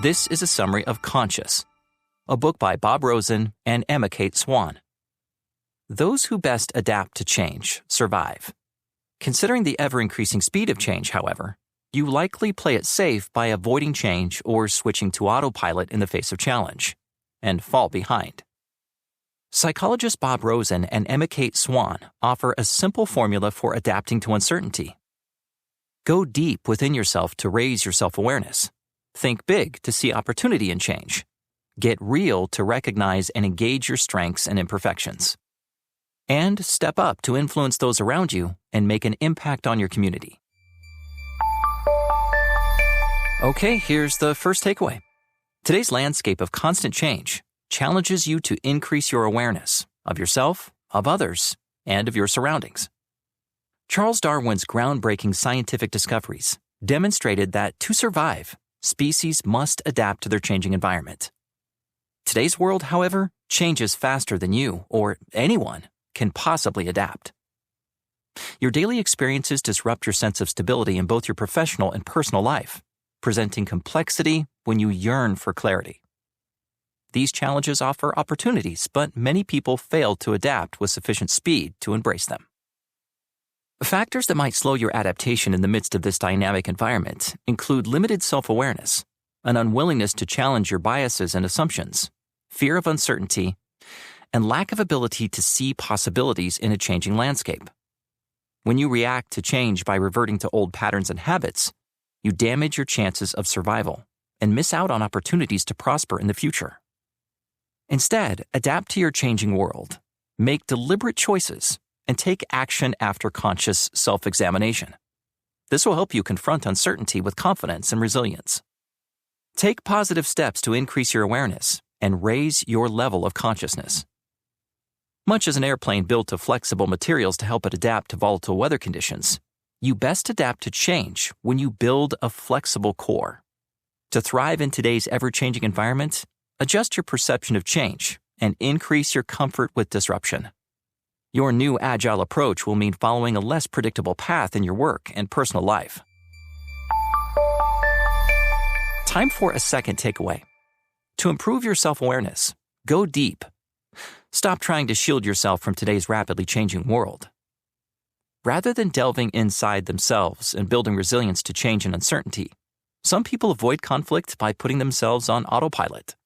This is a summary of Conscious, a book by Bob Rosen and Emma Kate Swan. Those who best adapt to change survive. Considering the ever-increasing speed of change, however, you likely play it safe by avoiding change or switching to autopilot in the face of challenge, and fall behind. Psychologists Bob Rosen and Emma Kate Swan offer a simple formula for adapting to uncertainty. Go deep within yourself to raise your self-awareness. Think big to see opportunity in change. Get real to recognize and engage your strengths and imperfections. And step up to influence those around you and make an impact on your community. Okay, here's the first takeaway. Today's landscape of constant change challenges you to increase your awareness of yourself, of others, and of your surroundings. Charles Darwin's groundbreaking scientific discoveries demonstrated that to survive, species must adapt to their changing environment. Today's world, however, changes faster than you or anyone can possibly adapt. Your daily experiences disrupt your sense of stability in both your professional and personal life, presenting complexity when you yearn for clarity. These challenges offer opportunities, but many people fail to adapt with sufficient speed to embrace them. Factors that might slow your adaptation in the midst of this dynamic environment include limited self-awareness, an unwillingness to challenge your biases and assumptions, fear of uncertainty, and lack of ability to see possibilities in a changing landscape. When you react to change by reverting to old patterns and habits, you damage your chances of survival and miss out on opportunities to prosper in the future. Instead, adapt to your changing world, make deliberate choices, and take action after conscious self-examination. This will help you confront uncertainty with confidence and resilience. Take positive steps to increase your awareness and raise your level of consciousness. Much as an airplane built of flexible materials to help it adapt to volatile weather conditions, you best adapt to change when you build a flexible core. To thrive in today's ever-changing environment, adjust your perception of change and increase your comfort with disruption. Your new agile approach will mean following a less predictable path in your work and personal life. Time for a second takeaway. To improve your self-awareness, go deep. Stop trying to shield yourself from today's rapidly changing world. Rather than delving inside themselves and building resilience to change and uncertainty, some people avoid conflict by putting themselves on autopilot.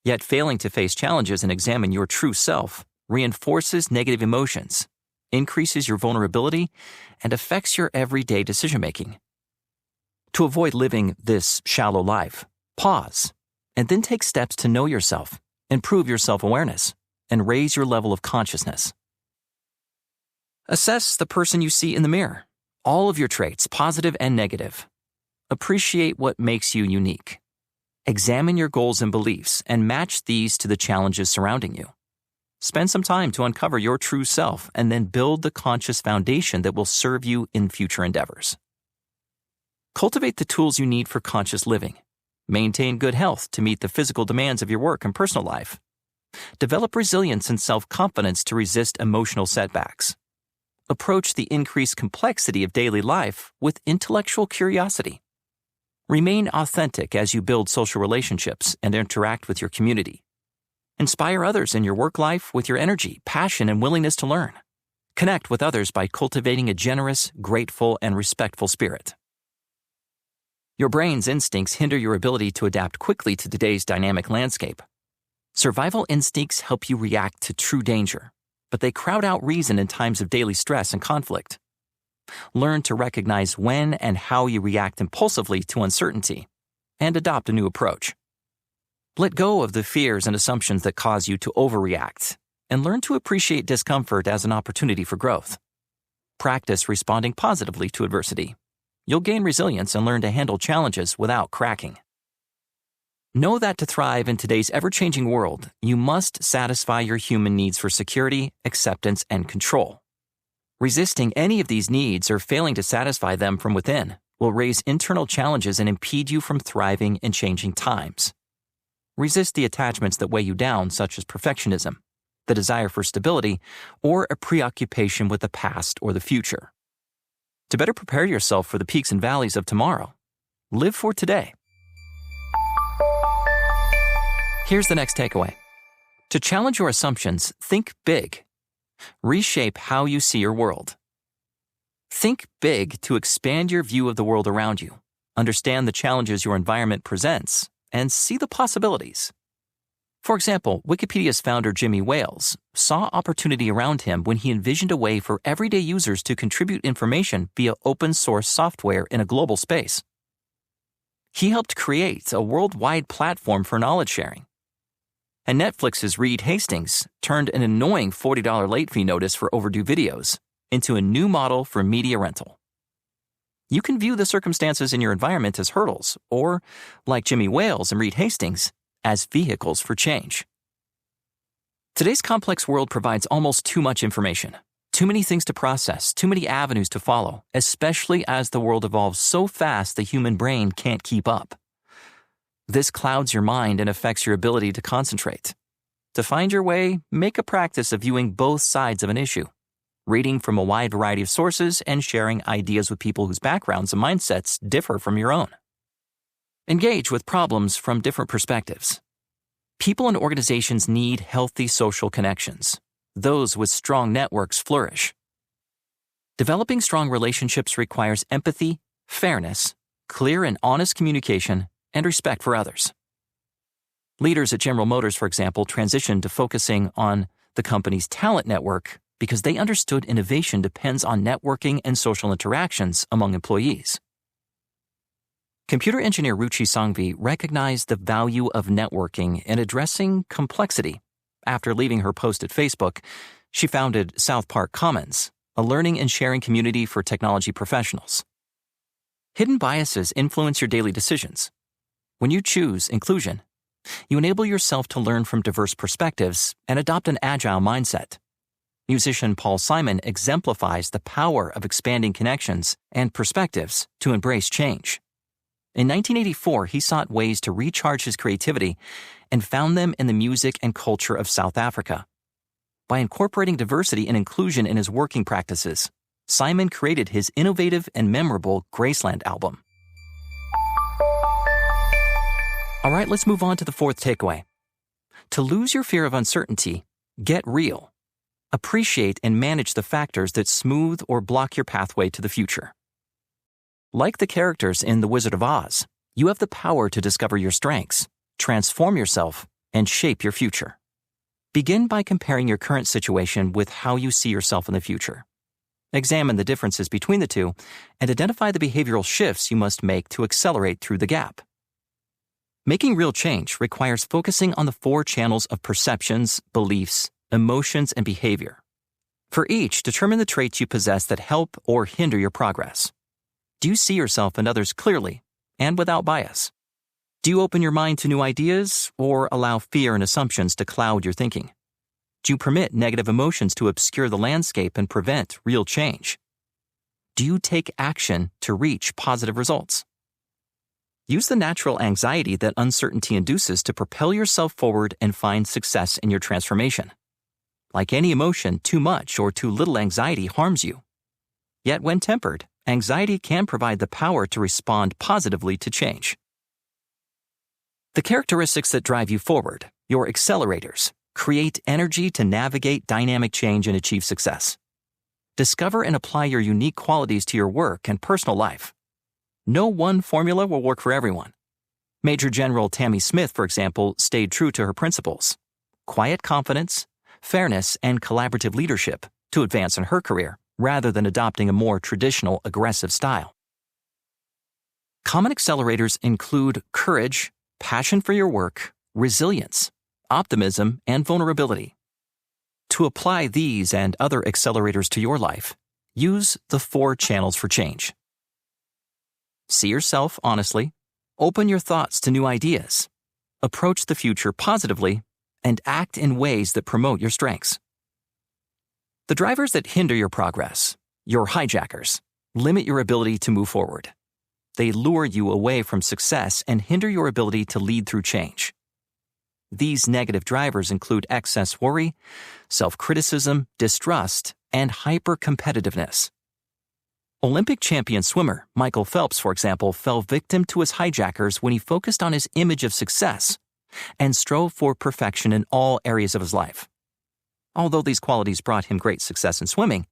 Yet failing to face challenges and examine your true self reinforces negative emotions, increases your vulnerability, and affects your everyday decision-making. To avoid living this shallow life, pause, and then take steps to know yourself, improve your self-awareness, and raise your level of consciousness. Assess the person you see in the mirror, all of your traits, positive and negative. Appreciate what makes you unique. Examine your goals and beliefs and match these to the challenges surrounding you. Spend some time to uncover your true self and then build the conscious foundation that will serve you in future endeavors. Cultivate the tools you need for conscious living. Maintain good health to meet the physical demands of your work and personal life. Develop resilience and self-confidence to resist emotional setbacks. Approach the increased complexity of daily life with intellectual curiosity. Remain authentic as you build social relationships and interact with your community. Inspire others in your work life with your energy, passion, and willingness to learn. Connect with others by cultivating a generous, grateful, and respectful spirit. Your brain's instincts hinder your ability to adapt quickly to today's dynamic landscape. Survival instincts help you react to true danger, but they crowd out reason in times of daily stress and conflict. Learn to recognize when and how you react impulsively to uncertainty, and adopt a new approach. Let go of the fears and assumptions that cause you to overreact, and learn to appreciate discomfort as an opportunity for growth. Practice responding positively to adversity. You'll gain resilience and learn to handle challenges without cracking. Know that to thrive in today's ever-changing world, you must satisfy your human needs for security, acceptance, and control. Resisting any of these needs or failing to satisfy them from within will raise internal challenges and impede you from thriving in changing times. Resist the attachments that weigh you down, such as perfectionism, the desire for stability, or a preoccupation with the past or the future. To better prepare yourself for the peaks and valleys of tomorrow, live for today. Here's the next takeaway. To challenge your assumptions, think big. Reshape how you see your world. Think big to expand your view of the world around you, understand the challenges your environment presents, and see the possibilities. For example, Wikipedia's founder Jimmy Wales saw opportunity around him when he envisioned a way for everyday users to contribute information via open-source software in a global space. He helped create a worldwide platform for knowledge sharing. And Netflix's Reed Hastings turned an annoying $40 late fee notice for overdue videos into a new model for media rental. You can view the circumstances in your environment as hurdles, or, like Jimmy Wales and Reed Hastings, as vehicles for change. Today's complex world provides almost too much information, too many things to process, too many avenues to follow, especially as the world evolves so fast the human brain can't keep up. This clouds your mind and affects your ability to concentrate. To find your way, make a practice of viewing both sides of an issue, reading from a wide variety of sources and sharing ideas with people whose backgrounds and mindsets differ from your own. Engage with problems from different perspectives. People and organizations need healthy social connections. Those with strong networks flourish. Developing strong relationships requires empathy, fairness, clear and honest communication, and respect for others. Leaders at General Motors, for example, transitioned to focusing on the company's talent network because they understood innovation depends on networking and social interactions among employees. Computer engineer Ruchi Sangvi recognized the value of networking in addressing complexity. After leaving her post at Facebook, she founded South Park Commons, a learning and sharing community for technology professionals. Hidden biases influence your daily decisions. When you choose inclusion, you enable yourself to learn from diverse perspectives and adopt an agile mindset. Musician Paul Simon exemplifies the power of expanding connections and perspectives to embrace change. In 1984, he sought ways to recharge his creativity and found them in the music and culture of South Africa. By incorporating diversity and inclusion in his working practices, Simon created his innovative and memorable Graceland album. All right, let's move on to the fourth takeaway. To lose your fear of uncertainty, get real. Appreciate and manage the factors that smooth or block your pathway to the future. Like the characters in The Wizard of Oz, you have the power to discover your strengths, transform yourself, and shape your future. Begin by comparing your current situation with how you see yourself in the future. Examine the differences between the two and identify the behavioral shifts you must make to accelerate through the gap. Making real change requires focusing on the 4 channels of perceptions, beliefs, emotions, and behavior. For each, determine the traits you possess that help or hinder your progress. Do you see yourself and others clearly and without bias? Do you open your mind to new ideas or allow fear and assumptions to cloud your thinking? Do you permit negative emotions to obscure the landscape and prevent real change? Do you take action to reach positive results? Use the natural anxiety that uncertainty induces to propel yourself forward and find success in your transformation. Like any emotion, too much or too little anxiety harms you. Yet when tempered, anxiety can provide the power to respond positively to change. The characteristics that drive you forward, your accelerators, create energy to navigate dynamic change and achieve success. Discover and apply your unique qualities to your work and personal life. No one formula will work for everyone. Major General Tammy Smith, for example, stayed true to her principles: quiet confidence, fairness, and collaborative leadership to advance in her career, rather than adopting a more traditional, aggressive style. Common accelerators include courage, passion for your work, resilience, optimism, and vulnerability. To apply these and other accelerators to your life, use the 4 channels for change. See yourself honestly, open your thoughts to new ideas, approach the future positively, and act in ways that promote your strengths. The drivers that hinder your progress, your hijackers, limit your ability to move forward. They lure you away from success and hinder your ability to lead through change. These negative drivers include excess worry, self-criticism, distrust, and hyper-competitiveness. Olympic champion swimmer Michael Phelps, for example, fell victim to his hijackers when he focused on his image of success and strove for perfection in all areas of his life. Although these qualities brought him great success in swimming,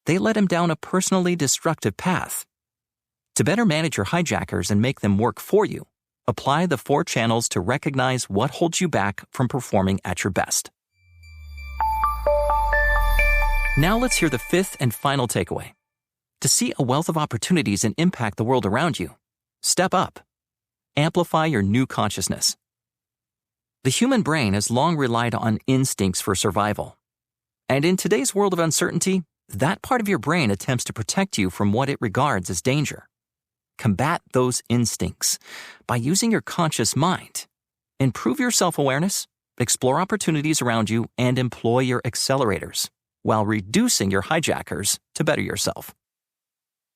they led him down a personally destructive path. To better manage your hijackers and make them work for you, apply the 4 channels to recognize what holds you back from performing at your best. Now let's hear the 5th and final takeaway. To see a wealth of opportunities and impact the world around you, step up. Amplify your new consciousness. The human brain has long relied on instincts for survival. And in today's world of uncertainty, that part of your brain attempts to protect you from what it regards as danger. Combat those instincts by using your conscious mind. Improve your self-awareness, explore opportunities around you, and employ your accelerators, while reducing your hijackers to better yourself.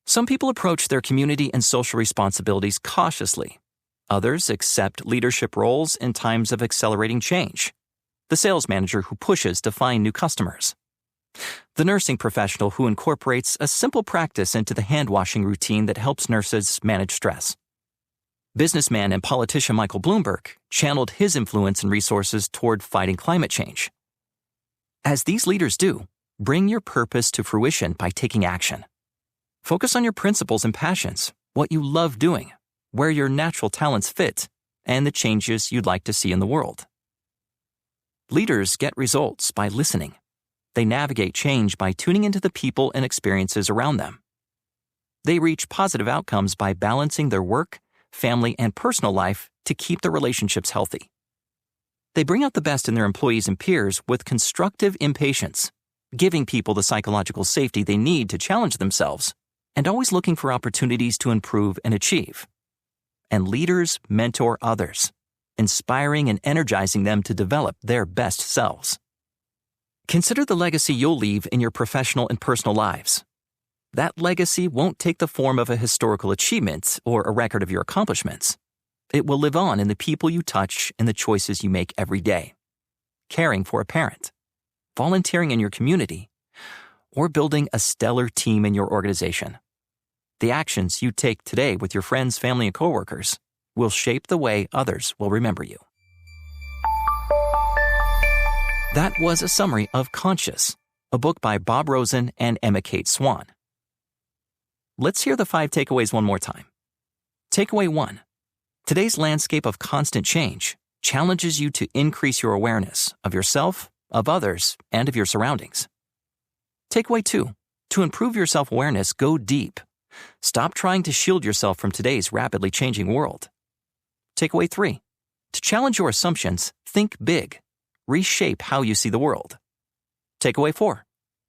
Some people approach their community and social responsibilities cautiously. Others accept leadership roles in times of accelerating change. The sales manager who pushes to find new customers. The nursing professional who incorporates a simple practice into the hand-washing routine that helps nurses manage stress. Businessman and politician Michael Bloomberg channeled his influence and resources toward fighting climate change. As these leaders do, bring your purpose to fruition by taking action. Focus on your principles and passions, what you love doing, where your natural talents fit, and the changes you'd like to see in the world. Leaders get results by listening. They navigate change by tuning into the people and experiences around them. They reach positive outcomes by balancing their work, family, and personal life to keep their relationships healthy. They bring out the best in their employees and peers with constructive impatience, giving people the psychological safety they need to challenge themselves, and always looking for opportunities to improve and achieve. And leaders mentor others, inspiring and energizing them to develop their best selves. Consider the legacy you'll leave in your professional and personal lives. That legacy won't take the form of a historical achievement or a record of your accomplishments. It will live on in the people you touch and the choices you make every day. Caring for a parent, volunteering in your community, or building a stellar team in your organization. The actions you take today with your friends, family, and coworkers will shape the way others will remember you. That was a summary of Conscious, a book by Bob Rosen and Emma Kate Swan. Let's hear the 5 takeaways one more time. Takeaway 1. Today's landscape of constant change challenges you to increase your awareness of yourself, of others, and of your surroundings. Takeaway 2. To improve your self-awareness, go deep. Stop trying to shield yourself from today's rapidly changing world. Takeaway 3. To challenge your assumptions, think big. Reshape how you see the world. Takeaway 4.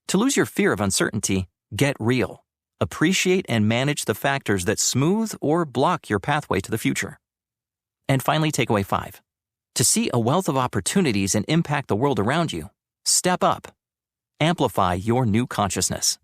To lose your fear of uncertainty, get real. Appreciate and manage the factors that smooth or block your pathway to the future. And finally, takeaway 5. To see a wealth of opportunities and impact the world around you, step up. Amplify your new consciousness.